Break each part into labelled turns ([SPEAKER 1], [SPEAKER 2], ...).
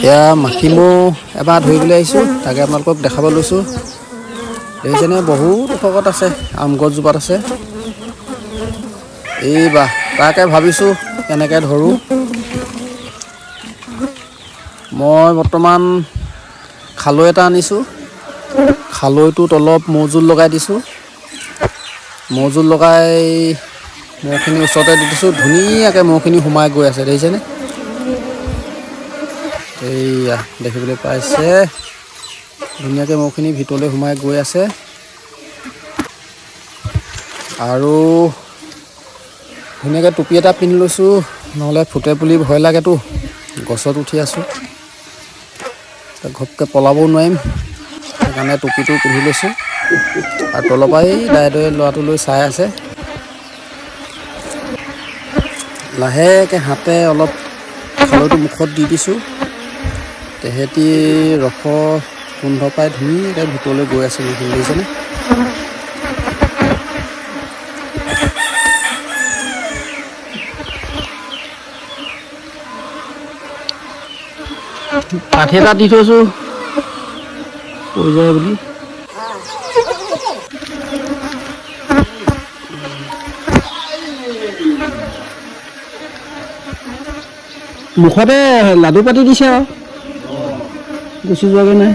[SPEAKER 1] এয়া মাখি মৌ এবাৰ ধৰিবলৈ আহিছোঁ, তাকে আপোনালোকক দেখাব লৈছোঁ। দেখিছেনে বহুত ওখত আছে, আম গছজোপাত আছে। এইবাৰ তাকে ভাবিছোঁ কেনেকৈ ধৰোঁ। মই বৰ্তমান খালৈ এটা আনিছোঁ, খালৈটোত অলপ মৌজোল লগাই দিছোঁ। মৌজোল লগাই মৌখিনি ওচৰতে দি দিছোঁ, ধুনীয়াকৈ মৌখিনি সোমাই গৈ আছে দেখিছেনে। এইয়া দেখিবলৈ পাইছে, ধুনীয়াকৈ মৌখিনি ভিতৰলৈ সোমাই গৈ আছে। আৰু ধুনীয়াকৈ টুপি এটা পিন্ধি লৈছোঁ, নহ'লে ফুটে বুলি ভয় লাগেতো। গছত উঠি আছোঁ, ঘপকৈ পলাবও নোৱাৰিম, সেইকাৰণে টুপিটো পিন্ধি লৈছোঁ। আৰু তলৰ পৰা এই দাই ল'ৰাটোলৈ চাই আছে। লাহেকৈ হাতে অলপ খালৈটো মুখত দি দিছোঁ, তেহেঁতি ৰস গোন্ধ পাই ধুনীয়াকৈ ভিতৰলৈ গৈ আছে মৌখিনি দেখিছেনে। কাঠি এটা দি থৈছোঁ পৰি যায় বুলি। মুখতে লাডু পাতি দিছে আৰু গুচি যোৱাগৈ নাই।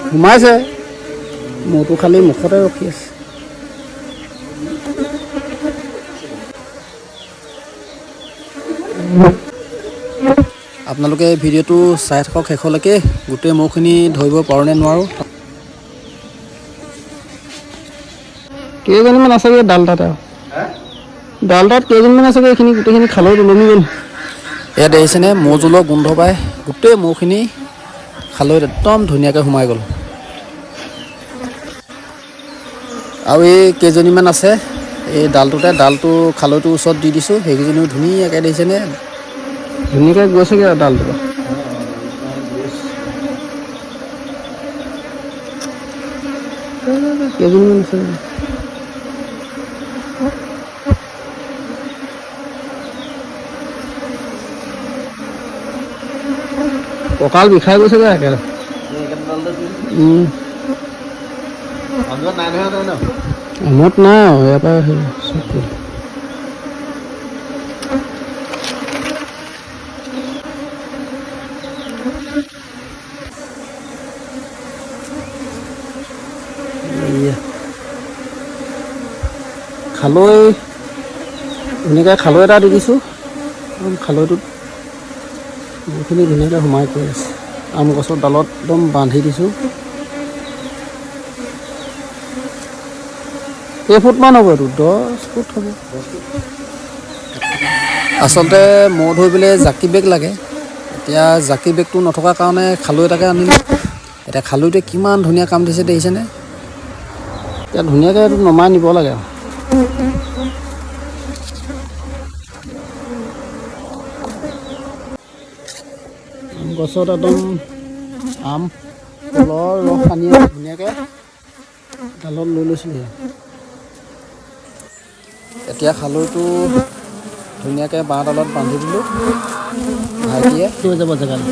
[SPEAKER 1] সোমাইছে, মৌটো খালি মুখতে ৰখি আছে। আপোনালোকে ভিডিঅ'টো চাই থাকক শেষলৈকে, গোটেই মৌখিনি ধৰিব পাৰোঁ নে নোৱাৰোঁ। কেইজনীমান আছেগৈ ডালটাত, আৰু ডালটাত কেইজনীমান আছেগৈ, এইখিনি গোটেইখিনি খালৈ ওলমি গ'ল। এয়া দেখিছেনে মৌজোলৰ গোন্ধ পাই গোটেই মৌখিনি খালৈত একদম ধুনীয়াকৈ সোমাই গ'ল। আৰু এই কেইজনীমান আছে এই ডালটো খালৈটোৰ ওচৰত দি দিছোঁ, সেইকেইজনীও ধুনীয়াকৈ দেখিছেনে, ধুনীয়াকৈ গৈছেগৈ আৰু ডালটো। কেইজনীমান আছে, কঁকাল বিষাই গৈছেগৈ একেবাৰে। আমত নাই আৰু ইয়াৰ পৰা খালৈ ধুনীয়াকৈ খালৈ এটা দি দিছোঁ, খালৈটোত বহুখিনি ধুনীয়াকৈ সোমাই গৈ আছে। আম গছৰ ডালত একদম বান্ধি দিছোঁ। কেইফুটমান হ'ব এইটো, 10 ফুট হ'ব। আচলতে মৌ ধৰিবলৈ জাকি বেগ লাগে, এতিয়া জাকি বেগটো নথকাৰ কাৰণে খালৈ এটাকে আনিলোঁ। এতিয়া খালৈটোৱে কিমান ধুনীয়া কাম দিছে দেখিছেনে। এতিয়া ধুনীয়াকৈ এইটো নমাই নিব লাগে আৰু। গছত একদম আম ফলৰ ৰস সানি ধুনীয়াকৈ ডালত লৈ লৈছিলোঁ। এতিয়া খালৈটো ধুনীয়াকৈ বাঁহডালত বান্ধি দিলোঁ, ভাইটিয়ে লৈ যাব জেগালৈ।